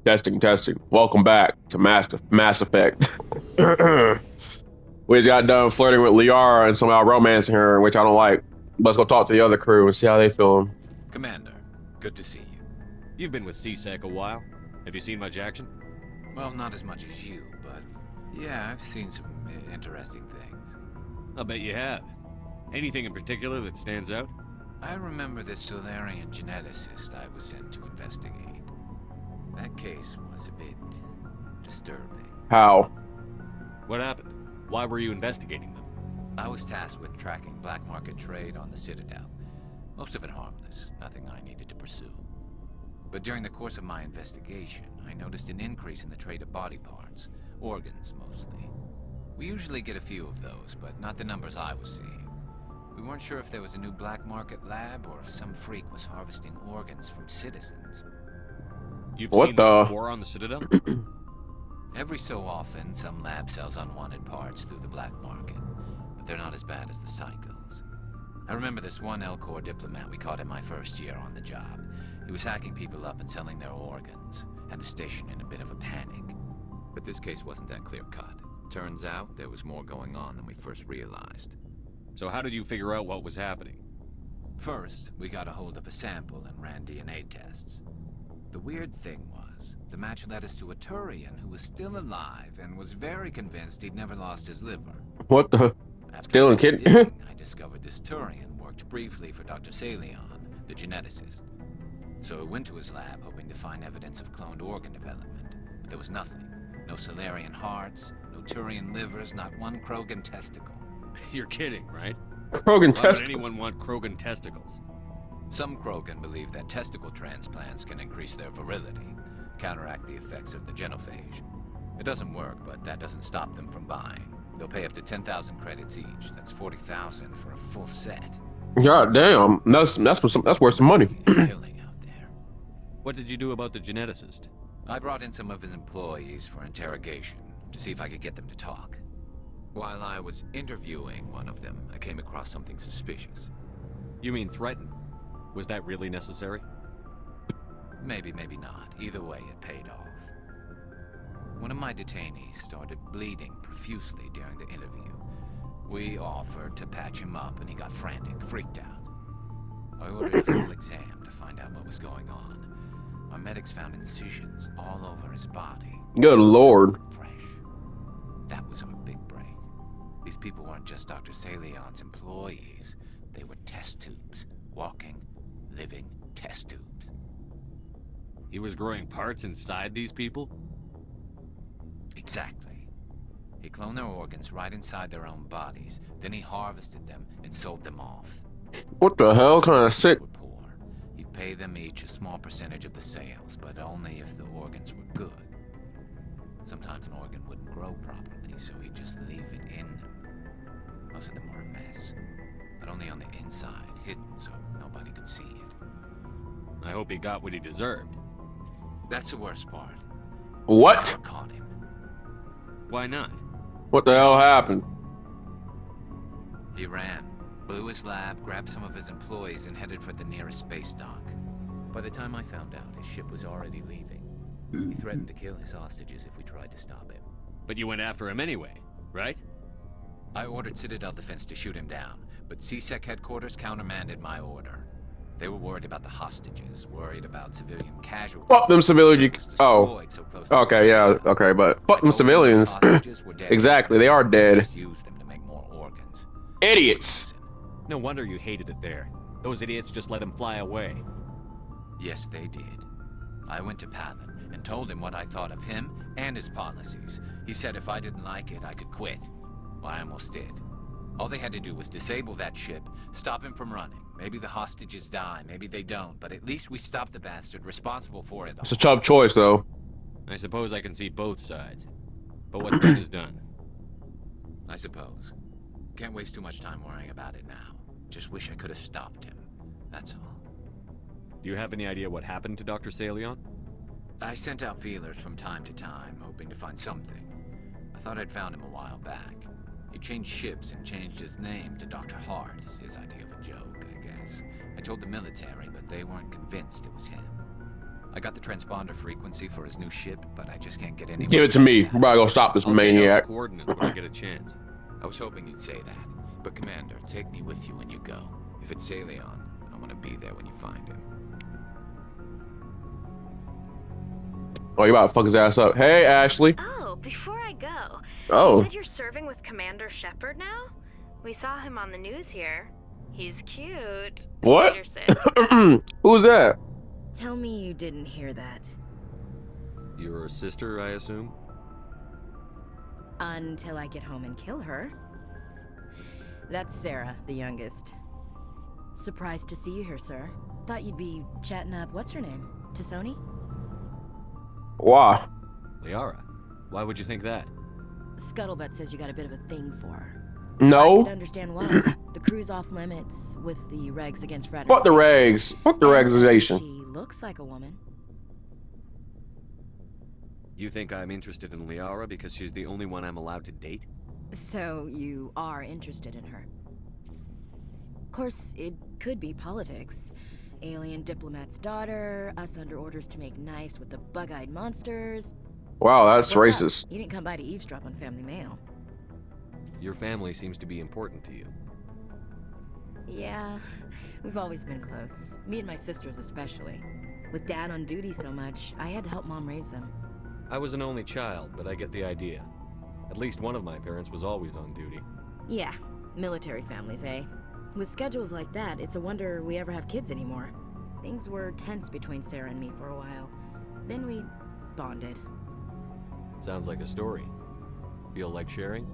Testing, testing. Welcome back to Mass Effect. We just got done flirting with Liara and somehow romancing her, which I don't like. Let's go talk to the other crew and see how they feeling. Commander, good to see you. You've been with CSEC a while. Have you seen much action? Well, not as much as you, but yeah, I've seen some interesting things. I'll bet you have. Anything in particular that stands out? I remember this Solarian geneticist I was sent to investigate. That case was a bit disturbing. How? What happened? Why were you investigating them? I was tasked with tracking black market trade on the Citadel. Most of it harmless, nothing I needed to pursue. But during the course of my investigation, I noticed an increase in the trade of body parts, organs mostly. We usually get a few of those, but not the numbers I was seeing. We weren't sure if there was a new black market lab or if some freak was harvesting organs from citizens. You've What seen this the? before on the Citadel? Every so often, some lab sells unwanted parts through the black market, but they're not as bad as the psychos. I remember this one Elcor diplomat we caught in my first year on the job. He was hacking people up and selling their organs. Had the station in a bit of a panic. But this case wasn't that clear-cut. Turns out there was more going on than we first realized. So how did you figure out what was happening? First, we got a hold of a sample and ran DNA tests. The weird thing was, the match led us to a Turian who was still alive and was very convinced he'd never lost his liver. What the? After Still a in bit of kid? digging, I discovered this Turian worked briefly for Dr. Salion, the geneticist. So I went to his lab hoping to find evidence of cloned organ development, but there was nothing. No Solarian hearts, no Turian livers, not one Krogan testicle. You're kidding, right? Krogan Why test. would anyone want Krogan testicles? Some Krogan believe that testicle transplants can increase their virility, counteract the effects of the genophage. It doesn't work, but that doesn't stop them from buying. They'll pay up to 10,000 credits each. That's 40,000 for a full set. God damn, that's worth some money. Making a killing out there. What did you do about the geneticist? I brought in some of his employees for interrogation to see if I could get them to talk. While I was interviewing one of them, I came across something suspicious. You mean threaten? Was that really necessary? Maybe, maybe not. Either way, it paid off. One of my detainees started bleeding profusely during the interview. We offered to patch him up and he got frantic, freaked out. I ordered a full exam to find out what was going on. Our medics found incisions all over his body. Good lord. Fresh. That was our big break. These people weren't just Dr. Salion's employees. They were test tubes. Walking, living test tubes. He was growing parts inside these people? Exactly. He cloned their organs right inside their own bodies. Then he harvested them and sold them off. What the hell? Kind of sick. Were poor. He'd pay them each a small percentage of the sales, but only if the organs were good. Sometimes an organ wouldn't grow properly, so he'd just leave it in them. Most of them were a mess, but only on the inside, hidden so nobody could see it. I hope he got what he deserved. That's the worst part. What? Never caught him. Why not? What the hell happened? He ran, blew his lab, grabbed some of his employees, and headed for the nearest space dock. By the time I found out, his ship was already leaving. He threatened to kill his hostages if we tried to stop him. But you went after him anyway, right? I ordered Citadel Defense to shoot him down, but CSEC headquarters countermanded my order. They were worried about the hostages, worried about civilian casualties. Fuck them civilians. Oh. So close to Okay, the yeah, Citadel. okay, but fuck I them told them those civilians. hostages were dead. Exactly, they are dead. Just use them to make more organs. Idiots. No wonder you hated it there. Those idiots just let him fly away. Yes, they did. I went to Palin and told him what I thought of him and his policies. He said if I didn't like it, I could quit. Well, I almost did. All they had to do was disable that ship, stop him from running. Maybe the hostages die, maybe they don't, but at least we stopped the bastard responsible for it all. It's a tough choice, though. I suppose I can see both sides. But what's done is done. I suppose. Can't waste too much time worrying about it now. Just wish I could have stopped him. That's all. Do you have any idea what happened to Dr. Salion? I sent out feelers from time to time, hoping to find something. I thought I'd found him a while back. He changed ships and changed his name to Dr. Hart, his idea of a joke, I guess. I told the military, but they weren't convinced it was him. I got the transponder frequency for his new ship, but I just can't get any. Give it to me. We're about to go stop this I'll check out the maniac. coordinates when I get a chance. I was hoping you'd say that. But Commander, take me with you when you go. If it's Saleon, I want to be there when you find him. Oh, you about to fuck his ass up. Hey, Ashley. Oh, before I go, Oh. you said you're serving with Commander Shepard now? We saw him on the news here. He's cute. What? Peterson. Who's that? Tell me you didn't hear that. Your sister, I assume? Until I get home and kill her. That's Sarah, the youngest. Surprised to see you here, sir. Thought you'd be chatting up, what's her name? Tassoni? Why? Liara. Why would you think that? Scuttlebutt says you got a bit of a thing for her. I No. could understand why. The crew's off limits with the regs against fraternization. Fuck the regs. Fuck the And regization. she looks like a woman. You think I'm interested in Liara because she's the only one I'm allowed to date? So you are interested in her. Of course, it could be politics. Alien diplomat's daughter, us under orders to make nice with the bug-eyed monsters. Wow, that's What's up? racist. You didn't come by to eavesdrop on family mail. Your family seems to be important to you. Yeah, we've always been close. Me and my sisters especially. With Dad on duty so much, I had to help Mom raise them. I was an only child, but I get the idea. At least one of my parents was always on duty. Yeah, military families, eh? With schedules like that, it's a wonder we ever have kids anymore. Things were tense between Sarah and me for a while. Then we bonded. Sounds like a story. Feel like sharing?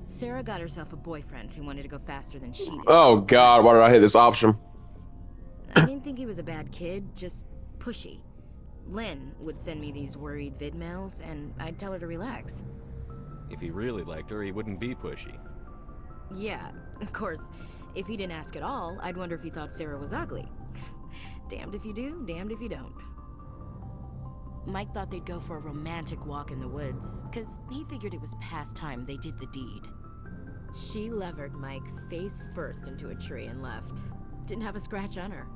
Sarah got herself a boyfriend who wanted to go faster than she did. Oh God, why did I hit this option? I didn't think he was a bad kid, just pushy. Lynn would send me these worried vid mails, and I'd tell her to relax. If he really liked her, he wouldn't be pushy. Yeah, of course, if he didn't ask at all, I'd wonder if he thought Sarah was ugly. Damned if you do, damned if you don't. Mike thought they'd go for a romantic walk in the woods, because he figured it was past time they did the deed. She levered Mike face first into a tree and left. Didn't have a scratch on her.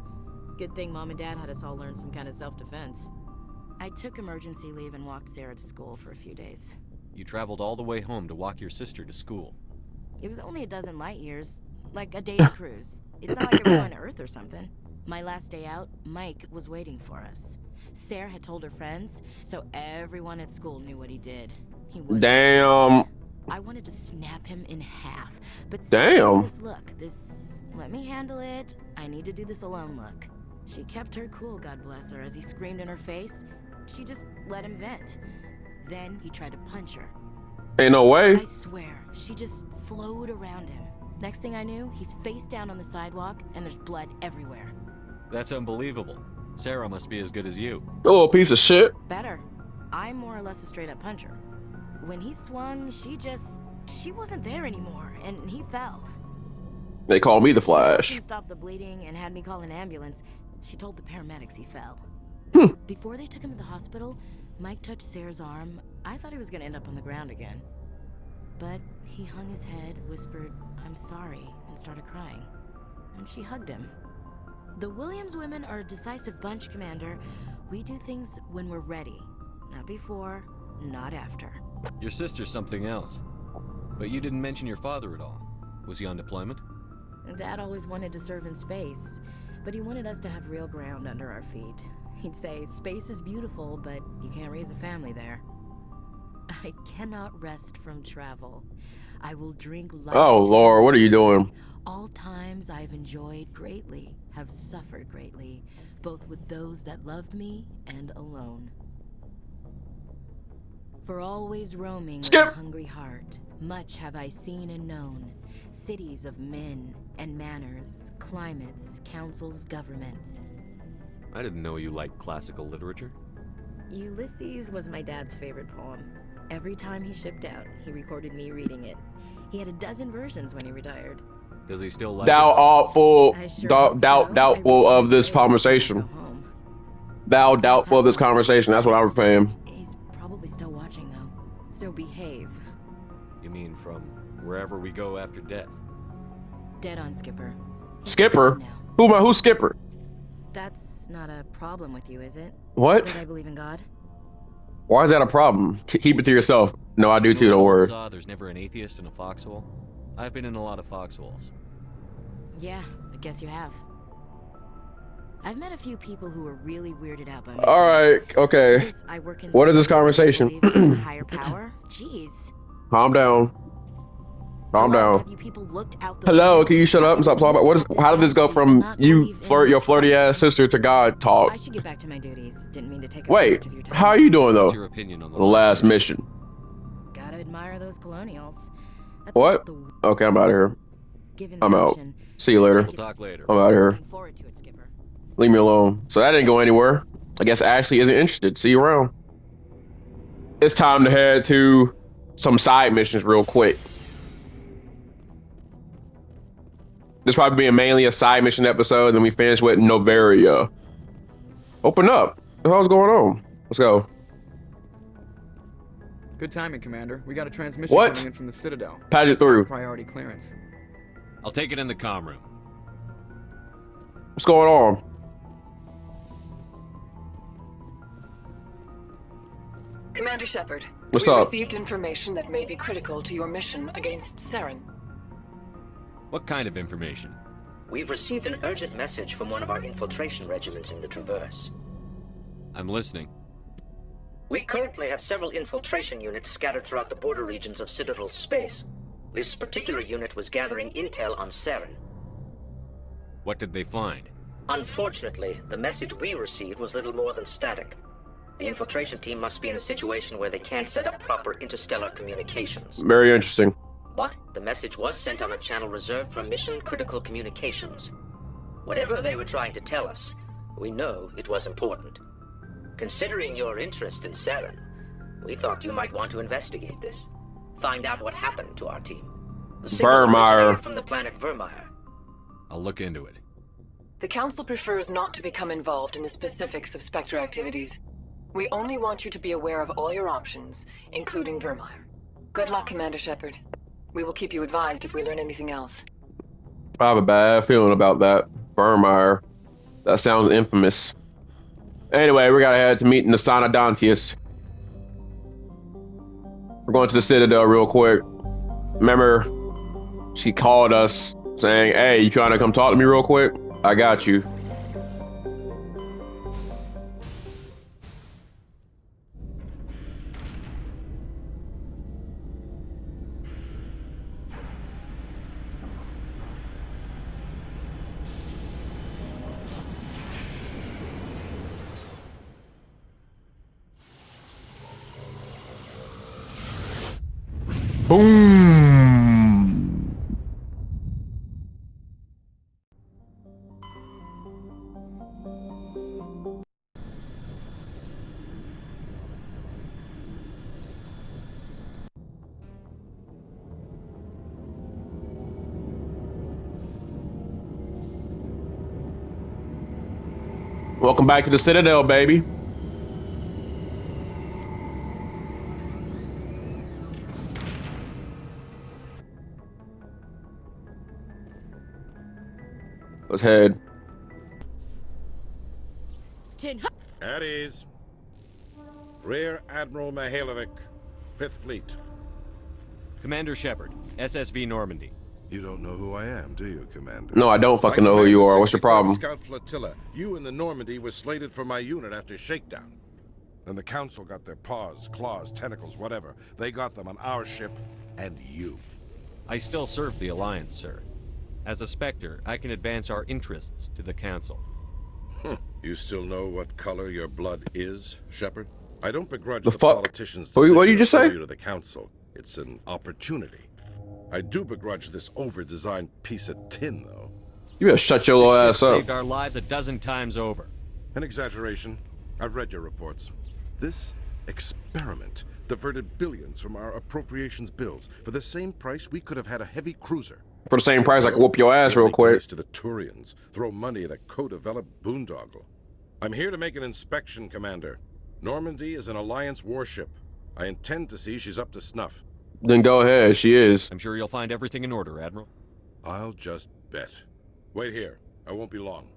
Good thing Mom and Dad had us all learn some kind of self-defense. I took emergency leave and walked Sarah to school for a few days. You traveled all the way home to walk your sister to school. It was only a dozen light years, like a day's cruise. It's not like I was going to Earth or something. My last day out, Mike was waiting for us. Sarah had told her friends, so everyone at school knew what he did. He was Damn. I wanted to snap him in half, but Damn. Sarah gave me this look, this let me handle it, I need to do this alone look. She kept her cool, God bless her, as he screamed in her face. She just let him vent. Then he tried to punch her. Ain't no way. I swear, she just flowed around him. Next thing I knew, he's face down on the sidewalk, and there's blood everywhere. That's unbelievable. Sarah must be as good as you. You little piece of shit. Better. I'm more or less a straight-up puncher. When he swung, she wasn't there anymore, and he fell. They call me the She helped Flash. him stop the bleeding and had me call an ambulance. She told the paramedics he fell. Before they took him to the hospital, Mike touched Sarah's arm. I thought he was gonna end up on the ground again. But he hung his head, whispered, "I'm sorry," and started crying. And she hugged him. The Williams women are a decisive bunch, Commander. We do things when we're ready. Not before, not after. Your sister's something else. But you didn't mention your father at all. Was he on deployment? Dad always wanted to serve in space, but he wanted us to have real ground under our feet. He'd say, space is beautiful, but you can't raise a family there. I cannot rest from travel. I will drink life. Oh to Lord, what are you the doing? ends. All times I've enjoyed greatly, have suffered greatly, both with those that loved me and alone. For always roaming with Skip. a hungry heart, much have I seen and known. Cities of men and manners, climates, councils, governments. I didn't know you liked classical literature. Ulysses was my dad's favorite poem. Every time he shipped out, he recorded me reading it. He had a dozen versions when he retired. Does he still like Thou it? art full, I sure doubt, hope doubt, so. doubtful I read it of this today before I conversation. go home. Thou doubtful of this conversation. That's what I was paying. He's probably still watching though. So behave. You mean from wherever we go after death? Dead on, Skipper. He's Skipper? dead now. Who's Skipper? That's not a problem with you, is it? What? That I believe in God? Why is that a problem? Keep it to yourself. No, I do too, You know don't that old worry. saw, there's never an atheist in a foxhole? I've been in a lot of foxholes. Yeah, I guess you have. I've met a few people who were really weirded out by me. Alright, okay. Because I work in What is this space and I conversation? believe in a higher power? Jeez. Calm down. Calm Hello, down. have you people looked out the Hello, window? can you shut Have up and you stop talking about looked what is? at this How did this go galaxy and from not you believe in your flirty ass something? sister to God talk? I should get back to my duties. Didn't mean to take up so Wait, much of your time. how are you doing though? What's your opinion on The last mission. Gotta admire those colonials. That's What? about the Okay, I'm out of here. given the I'm out. option. See you later. We'll talk later. I'm out of here. Looking forward to it, Skipper. Leave me alone. So that didn't go anywhere. I guess Ashley isn't interested. See you around. It's time to head to some side missions real quick. This probably being mainly a side mission episode, then we finish with Noveria. Open up. What the hell's going on? Let's go. Good timing, Commander. We got a transmission What? coming in from the Citadel. Patch it through. Priority clearance. I'll take it in the comm room. What's going on? Commander Shepard, What's we up? received information that may be critical to your mission against Saren. What kind of information? We've received an urgent message from one of our infiltration regiments in the Traverse. I'm listening. We currently have several infiltration units scattered throughout the border regions of Citadel space. This particular unit was gathering intel on Saren. What did they find? Unfortunately, the message we received was little more than static. The infiltration team must be in a situation where they can't set up proper interstellar communications. Very interesting. But the message was sent on a channel reserved for mission-critical communications. Whatever they were trying to tell us, we know it was important. Considering your interest in Saren, we thought you might want to investigate this. Find out what happened to our team. The signal Vermeer. originated from the planet Vermeer. I'll look into it. The Council prefers not to become involved in the specifics of Spectre activities. We only want you to be aware of all your options, including Vermeer. Good luck, Commander Shepard. We will keep you advised if we learn anything else. I have a bad feeling about that. Vermeer. That sounds infamous. Anyway, we gotta head to meet Nasana Dantius. We're going to the Citadel real quick. Remember, she called us saying, hey, you trying to come talk to me real quick? I got you. Boom. Welcome back to the Citadel, baby. Let's head. At ease. Rear Admiral Mihailovic, 5th Fleet. Commander Shepard, SSV Normandy. You don't know who I am, do you, Commander? No, I don't fucking know who you are. What's your problem? Scout Flotilla. You and the Normandy were slated for my unit after shakedown. Then the Council got their paws, claws, tentacles, whatever. They got them on our ship and you. I still serve the Alliance, sir. As a Spectre, I can advance our interests to the Council. You still know what color your blood is, Shepard? I don't begrudge The the fuck? politicians' What decision did you just to throw say? you to the Council. It's an opportunity. I do begrudge this over-designed piece of tin, though. You better shut your little This ass ship up. saved our lives a dozen times over. An exaggeration. I've read your reports. This experiment diverted billions from our appropriations bills. For the same price, we could have had a heavy cruiser. For the same price, I can whoop your ass real Make quick. nice to the Turians. Throw money at a co-developed boondoggle. I'm here to make an inspection, Commander. Normandy is an Alliance warship. I intend to see she's up to snuff. Then go ahead, she is. I'm sure you'll find everything in order, Admiral. I'll just bet. Wait here. I won't be long.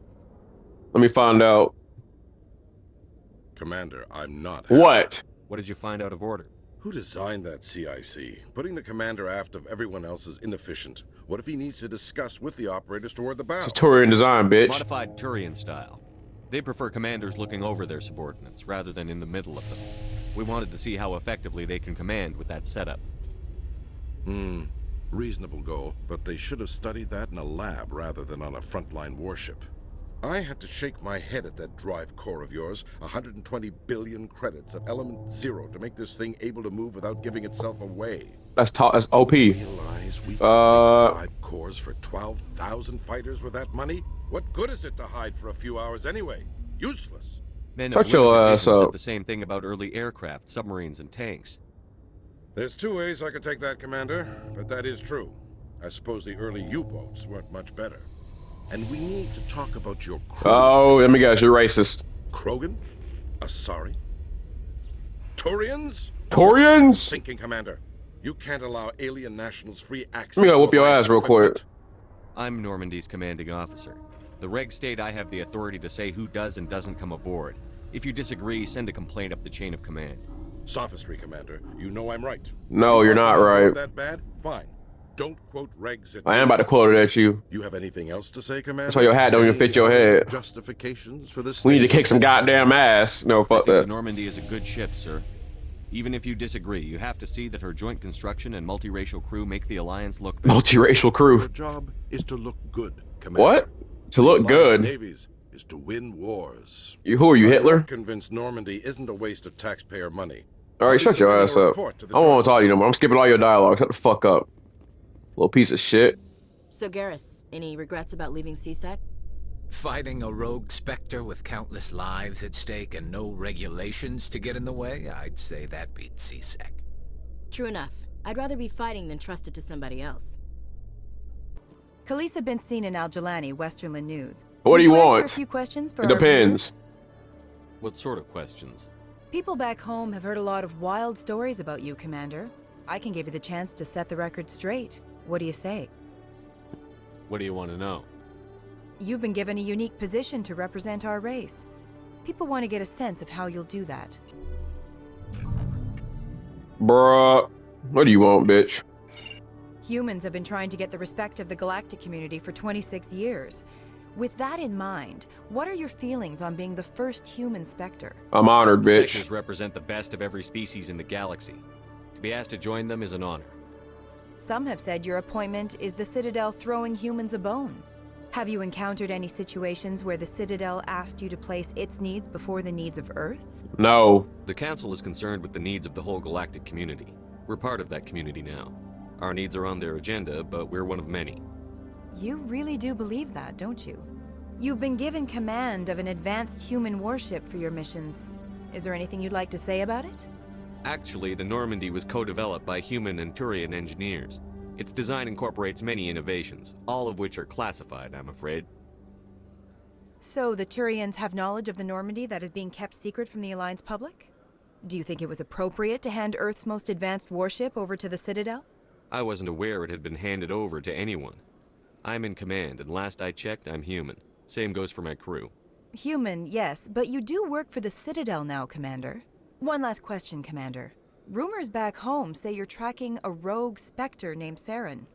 Let me find out. Commander, I'm not happy. What? What did you find out of order? Who designed that CIC? Putting the commander aft of everyone else is inefficient. What if he needs to discuss with the operators toward the bow? Tutorial design, bitch. Modified Turian style. They prefer commanders looking over their subordinates, rather than in the middle of them. We wanted to see how effectively they can command with that setup. Reasonable goal, but they should have studied that in a lab rather than on a frontline warship. I had to shake my head at that drive core of yours. 120 billion credits of element 0 to make this thing able to move without giving itself away. That's OP. Realize we could make drive cores for 12,000 fighters with that money? What good is it to hide for a few hours anyway? Useless. Men Shut of your limited ass vision up. said the same thing about early aircraft, submarines, and tanks. There's two ways I could take that, Commander, but that is true. I suppose the early U-boats weren't much better. And we need to talk about your crew. Oh, let me guess, you're racist. Krogan? Asari? Turians? Torians? Thinking, Commander. You can't allow alien nationals free access Let me go to whoop your Alliance ass real quick. equipment. I'm Normandy's commanding officer. The regs state I have the authority to say who does and doesn't come aboard. If you disagree, send a complaint up the chain of command. Sophistry, Commander. You know I'm right. No, You you're want not them on board right. That bad? Fine. Don't quote regs at I am me. about to quote it at you. You have anything else to say, Commander? That's why your hat don't even Any fit your other head. Justifications for this? We need to state kick of some business? goddamn ass. No, I fuck think the that. Normandy is a good ship, sir. Even if you disagree, you have to see that her joint construction and multiracial crew make the Alliance look better. Multiracial Your crew. job is to look good, Commander. What? To The look Alliance good? Navies is to win wars. Who are you, I'm Hitler? not convinced Normandy isn't a waste of taxpayer money. All right, I'll be shut your submitting ass a up. report to the I don't want joint to talk to you no more. I'm skipping all your dialogue. Shut the fuck up. Little piece of shit. So, Garrus, any regrets about leaving CSEC? Fighting a rogue Spectre with countless lives at stake and no regulations to get in the way, I'd say that beats CSEC. True enough. I'd rather be fighting than trusted to somebody else. Khaleesa been seen in Al-Jalani, Westerland News. What do you Would answer want? a few questions for It our depends. viewers? What sort of questions? People back home have heard a lot of wild stories about you, Commander. I can give you the chance to set the record straight. What do you say? What do you want to know? You've been given a unique position to represent our race. People want to get a sense of how you'll do that. Bruh. What do you want, bitch? Humans have been trying to get the respect of the galactic community for 26 years. With that in mind, what are your feelings on being the first human Spectre? I'm honored, bitch. Spectres represent the best of every species in the galaxy. To be asked to join them is an honor. Some have said your appointment is the Citadel throwing humans a bone. Have you encountered any situations where the Citadel asked you to place its needs before the needs of Earth? No. The Council is concerned with the needs of the whole galactic community. We're part of that community now. Our needs are on their agenda, but we're one of many. You really do believe that, don't you? You've been given command of an advanced human warship for your missions. Is there anything you'd like to say about it? Actually, the Normandy was co-developed by human and Turian engineers. Its design incorporates many innovations, all of which are classified, I'm afraid. So the Turians have knowledge of the Normandy that is being kept secret from the Alliance public? Do you think it was appropriate to hand Earth's most advanced warship over to the Citadel? I wasn't aware it had been handed over to anyone. I'm in command, and last I checked, I'm human. Same goes for my crew. Human, yes, but you do work for the Citadel now, Commander. One last question, Commander. Rumors back home say you're tracking a rogue Spectre named Saren.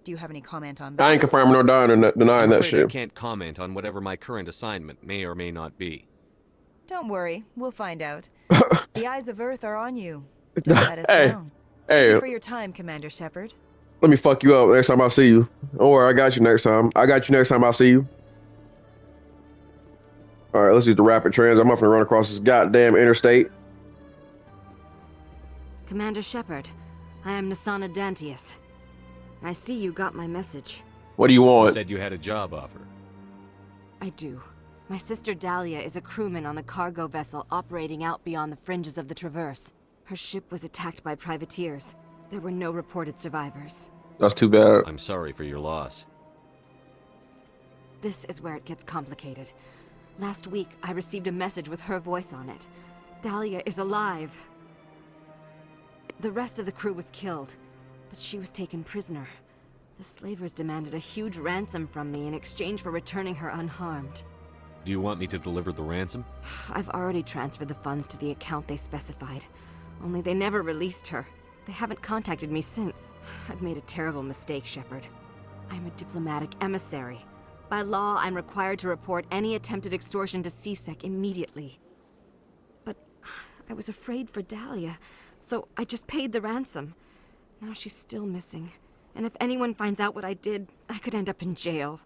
Do you have any comment on that? I ain't confirming or denying I'm that afraid I shit. can't comment on whatever my current assignment may or may not be. Don't worry, we'll find out. The eyes of Earth are on you. Don't let us Hey, down. Thank hey. you for your time, Commander Shepard. Let me fuck you up next time I see you. Don't worry, I got you next time. I got you next time I see you. All right, let's use the rapid trans. I'm going to run across this goddamn interstate. Commander Shepard, I am Nasana Dantius. I see you got my message. What do you You want? said you had a job offer. I do. My sister Dahlia is a crewman on the cargo vessel operating out beyond the fringes of the Traverse. Her ship was attacked by privateers. There were no reported survivors. That's too bad. I'm sorry for your loss. This is where it gets complicated. Last week, I received a message with her voice on it. Dahlia is alive. The rest of the crew was killed, but she was taken prisoner. The slavers demanded a huge ransom from me in exchange for returning her unharmed. Do you want me to deliver the ransom? I've already transferred the funds to the account they specified. Only they never released her. They haven't contacted me since. I've made a terrible mistake, Shepard. I'm a diplomatic emissary. By law, I'm required to report any attempted extortion to CSEC immediately. But I was afraid for Dahlia, so I just paid the ransom. Now she's still missing. And if anyone finds out what I did, I could end up in jail.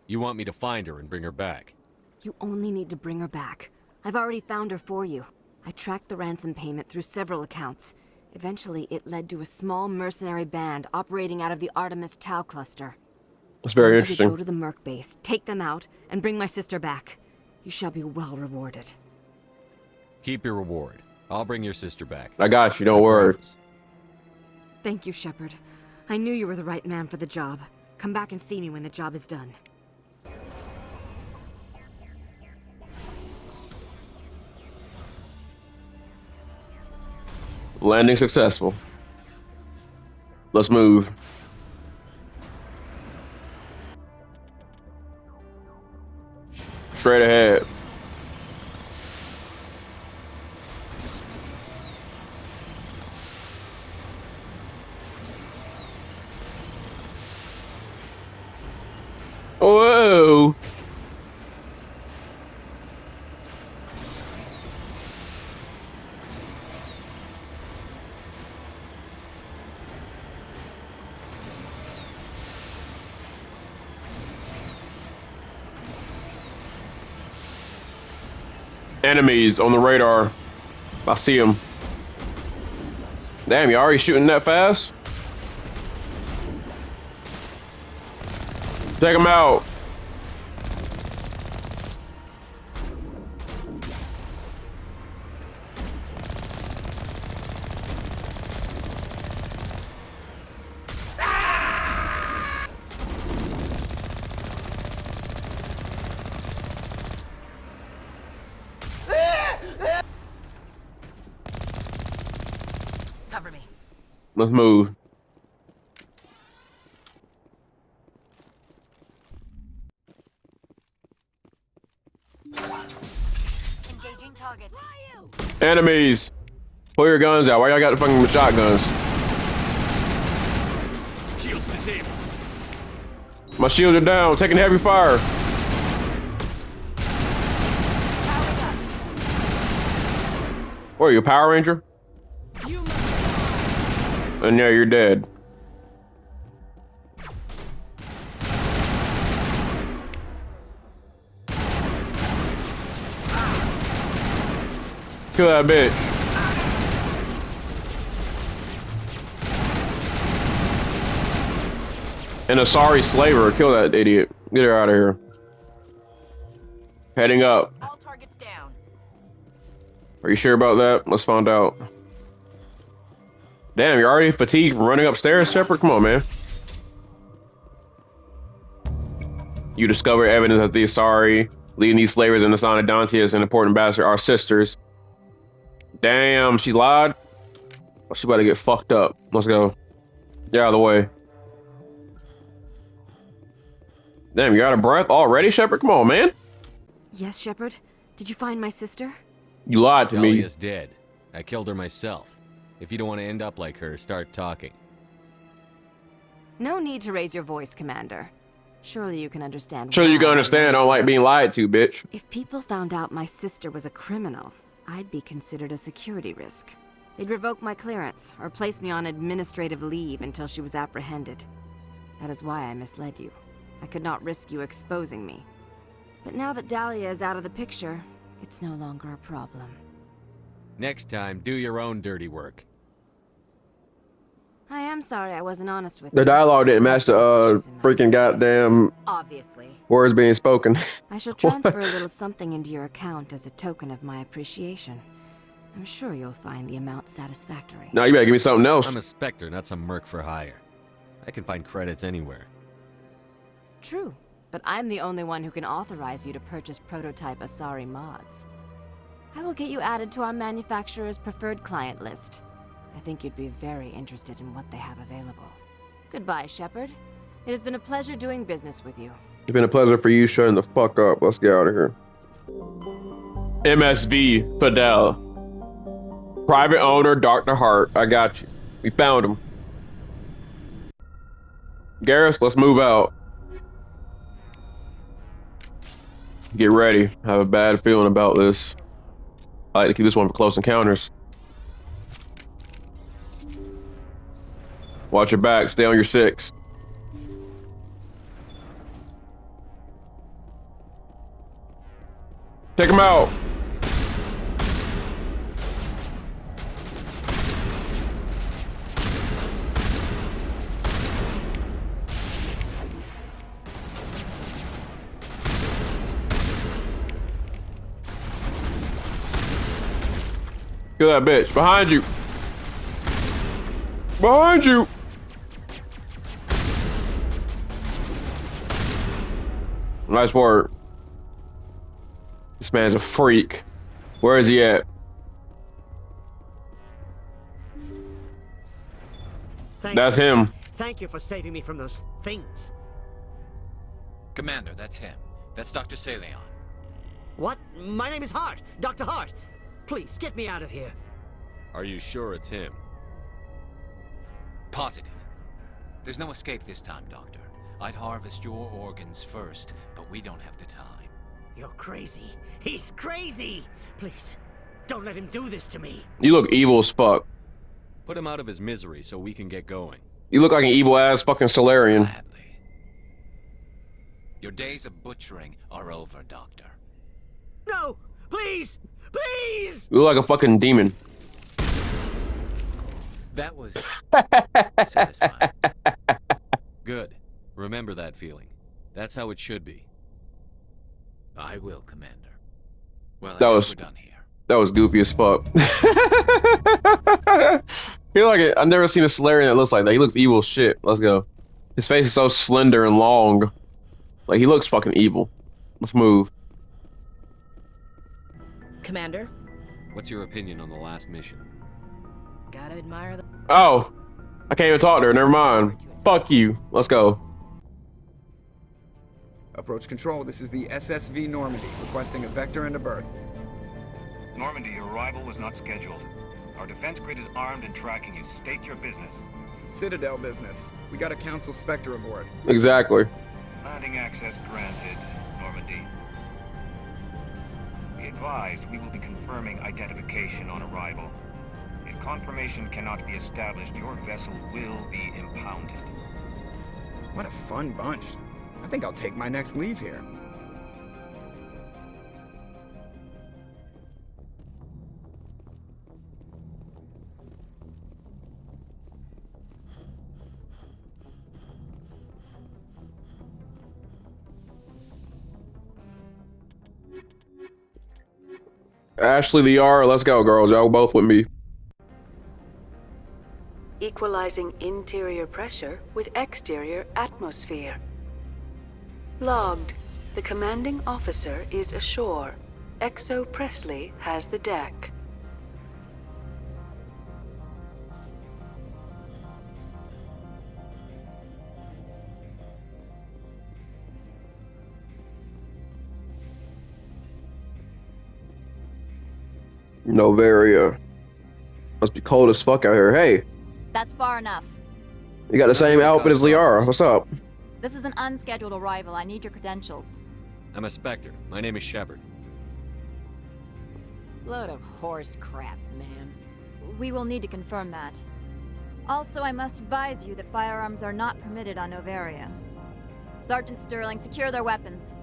You want me to find her and bring her back? You only need to bring her back. I've already found her for you. I tracked the ransom payment through several accounts. Eventually, it led to a small mercenary band operating out of the Artemis Tau cluster. That's very I want you interesting. to go to the Merc base, take them out, and bring my sister back. You shall be well rewarded. Keep your reward. I'll bring your sister back. I got you, don't worry. Promise. Thank you, Shepard. I knew you were the right man for the job. Come back and see me when the job is done. Landing successful. Let's move. Straight ahead. Whoa. Enemies on the radar. I see them. Damn, you already shooting that fast? Take them out. Cover me. Let's move. Engaging target. Enemies. Pull your guns out. Why y'all got the fucking shotguns? Shields disabled. My shields are down. Taking heavy fire. What are you, a Power Ranger? And yeah, you're dead. Kill that bitch. And a sorry slaver. Kill that idiot. Get her out of here. Heading up. All targets down. Are you sure about that? Let's find out. Damn, you're already fatigued from running upstairs, Shepard? Come on, man. You discover evidence that the Asari leading these slavers in the sign of Dante as an important ambassador are sisters. Damn, she lied. Oh, she about to get fucked up. Let's go. Get out of the way. Damn, you're out of breath already, Shepard? Come on, man. Yes, Shepard? Did you find my sister? You lied to me. Dahlia's dead. I killed her myself. If you don't want to end up like her, start talking. No need to raise your voice, Commander. Surely you can understand. Sure, you can why I understand. I lied don't to like you. being lied to, bitch. If people found out my sister was a criminal, I'd be considered a security risk. They'd revoke my clearance or place me on administrative leave until she was apprehended. That is why I misled you. I could not risk you exposing me. But now that Dahlia is out of the picture, it's no longer a problem. Next time, do your own dirty work. I am sorry I wasn't honest with you. The dialogue didn't match the freaking goddamn Obviously. words being spoken. I shall transfer a little something into your account as a token of my appreciation. I'm sure you'll find the amount satisfactory. Now you better give me something else. I'm a Spectre, not some merc for hire. I can find credits anywhere. True, but I'm the only one who can authorize you to purchase prototype Asari mods. I will get you added to our manufacturer's preferred client list. I think you'd be very interested in what they have available. Goodbye, Shepard. It has been a pleasure doing business with you. It's been a pleasure for you shutting the fuck up. Let's get out of here. MSV Fidel. Private owner, Dr. Hart. I got you. We found him. Garrus, let's move out. Get ready. I have a bad feeling about this. I like to keep this one for close encounters. Watch your back. Stay on your 6. Take him out. Kill that bitch. Behind you. Behind you. Nice work. This man's a freak. Where is he at? That's him. Thank you for saving me from those things. Commander, that's him. That's Dr. Saleon. What? My name is Hart. Dr. Hart. Please, get me out of here. Are you sure it's him? Positive. There's no escape this time, Doctor. I'd harvest your organs first, but we don't have the time. You're crazy. He's crazy! Please, don't let him do this to me. You look evil as fuck. Put him out of his misery so we can get going. You look like an evil ass fucking Solarian. Gladly. Your days of butchering are over, Doctor. No! Please! Please! You look like a fucking demon. That was satisfying. Good. Remember that feeling. That's how it should be. I will, Commander. Well, we're done here. That was goofy as fuck. Feel like it. I've never seen a Solarian that looks like that. He looks evil as shit. Let's go. His face is so slender and long. Like, he looks fucking evil. Let's move. Commander? What's your opinion on the last mission? Gotta admire the... Oh! I can't even talk to her. Never mind. Fuck you. Let's go. Approach control, this is the SSV Normandy, requesting a vector and a berth. Normandy, your arrival was not scheduled. Our defense grid is armed and tracking you. State your business. Citadel business. We got a Council Spectre aboard. Exactly. Landing access granted, Normandy. Be advised, we will be confirming identification on arrival. If confirmation cannot be established, your vessel will be impounded. What a fun bunch. I think I'll take my next leave here. Ashley, Liara, let's go, girls. Y'all both with me. Equalizing interior pressure with exterior atmosphere. Logged. The commanding officer is ashore. Exo Presley has the deck. Noveria. Must be cold as fuck out here. Hey, That's far enough. you got the same outfit as Liara. What's up? This is an unscheduled arrival. I need your credentials. I'm a Spectre. My name is Shepard. Load of horse crap, man. We will need to confirm that. Also, I must advise you that firearms are not permitted on Noveria. Sergeant Sterling, secure their weapons.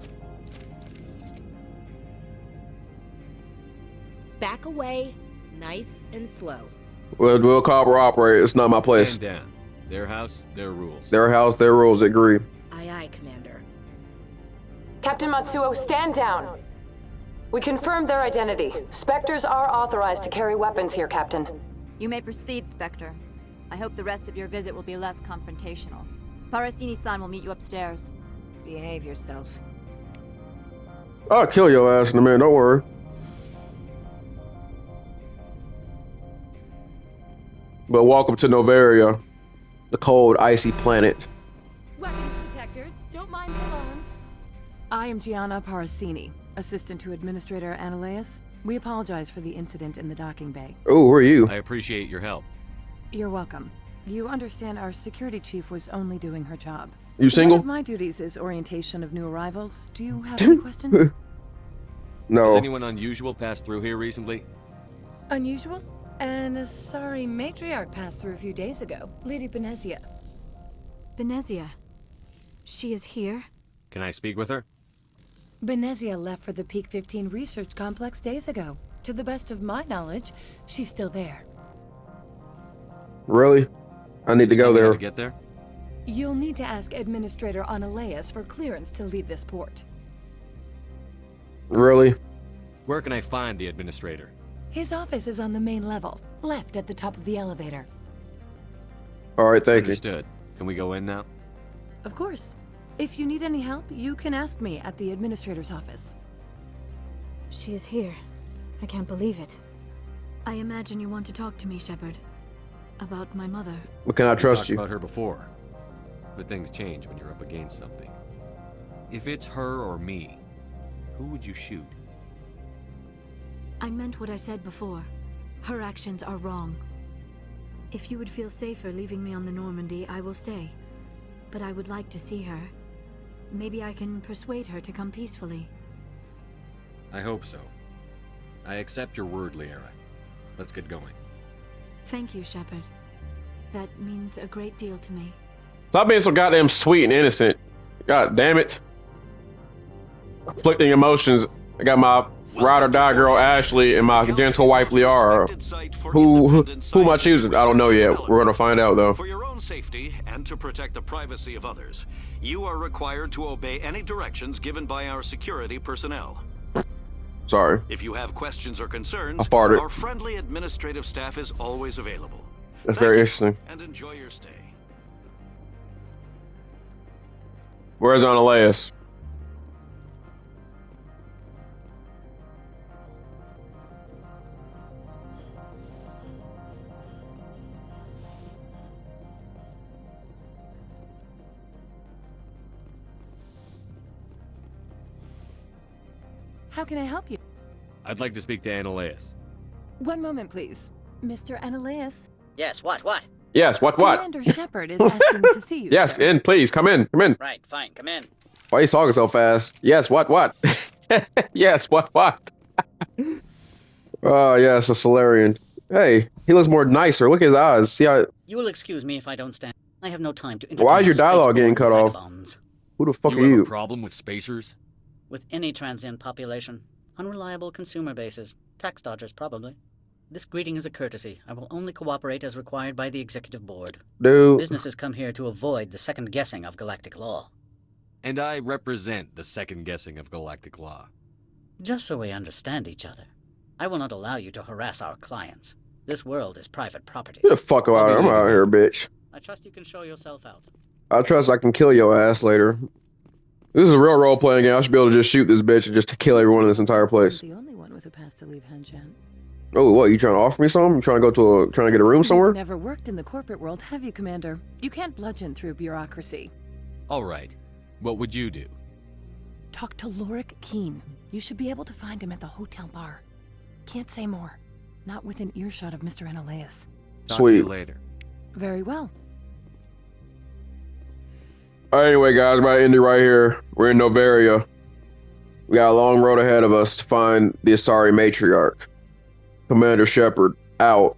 Back away, nice and slow. We'll cooperate. It's not my place. Stand down. Their house, their rules. Their house, their rules. Agree. Aye, aye, Commander. Captain Matsuo, stand down. We confirmed their identity. Spectres are authorized to carry weapons here, Captain. You may proceed, Spectre. I hope the rest of your visit will be less confrontational. Parasini-san will meet you upstairs. Behave yourself. I'll kill your ass in a minute. Don't worry. But welcome to Noveria, the cold, icy planet. Weapons detectors, don't mind the alarms. I am Gianna Parasini, assistant to Administrator Ananias. We apologize for the incident in the docking bay. Oh, who are you? I appreciate your help. You're welcome. You understand our security chief was only doing her job. You single? One of my duties is orientation of new arrivals. Do you have any questions? No. Has anyone unusual passed through here recently? Unusual? And a sorry matriarch passed through a few days ago. Lady Benezia. Benezia. She is here? Can I speak with her? Benezia left for the Peak 15 research complex days ago. To the best of my knowledge, she's still there. Really? I need to go there. To get there? You'll need to ask Administrator Ananias for clearance to leave this port. Really? Where can I find the administrator? His office is on the main level, left at the top of the elevator. All right, thank Understood. Can we go in now? Of course. If you need any help, you can ask me at the administrator's office. She is here. I can't believe it. I imagine you want to talk to me, Shepard. About my mother. But can I trust talked you? About her before. But things change when you're up against something. If it's her or me, who would you shoot? I meant what I said before. Her actions are wrong. If you would feel safer leaving me on the Normandy, I will stay. But I would like to see her. Maybe I can persuade her to come peacefully. I hope so. I accept your word, Liara. Let's get going. Thank you, Shepard. That means a great deal to me. Stop being so goddamn sweet and innocent. God damn it. Conflicting emotions. I got my ride or die girl Ashley and my gentle wife Liara. Who am I choosing? I don't know yet. We're gonna find out though. For your own safety and to protect the privacy of others, you are required to obey any directions given by our security personnel. Sorry. If you have questions or concerns, I farted. our friendly administrative staff is always available. That's very interesting. And enjoy your stay. Where's Ananias? How can I help you? I'd like to speak to Ananias. One moment, please. Mr. Ananias? Yes, what? Yes, what? Commander Shepard is asking to see you, Yes, sir. in, please, come in, come in. Right, fine, come in. Why are you talking so fast? Yes, what? Yes, what? Oh, yes, a Solarian. Hey, he looks more nicer. Look at his eyes. See how... You will excuse me if I don't stand. I have no time to entertain. Why is your dialogue getting cut off? vagabonds. Who the fuck You are have you? a problem with spacers? With any transient population. Unreliable consumer bases. Tax dodgers, probably. This greeting is a courtesy. I will only cooperate as required by the Executive Board. Dude. Businesses come here to avoid the second guessing of galactic law. And I represent the second guessing of galactic law. Just so we understand each other. I will not allow you to harass our clients. This world is private property. Get the fuck out of here. I'm out of here, bitch. I trust you can show yourself out. I trust I can kill your ass later. This is a real role-playing game. I should be able to just shoot this bitch and just kill everyone in this entire place. The only one with a pass to leave Hanshan. Oh, what? You trying to offer me something? You trying to go to trying to get a room somewhere? You've never worked in the corporate world, have you, Commander? You can't bludgeon through bureaucracy. All right. What would you do? Talk to Lorik Keen. You should be able to find him at the hotel bar. Can't say more. Not within earshot of Mr. Ananias. Talk to you later. Very well. Anyway, guys, about to end it right here. We're in Noveria. We got a long road ahead of us to find the Asari matriarch. Commander Shepard, out.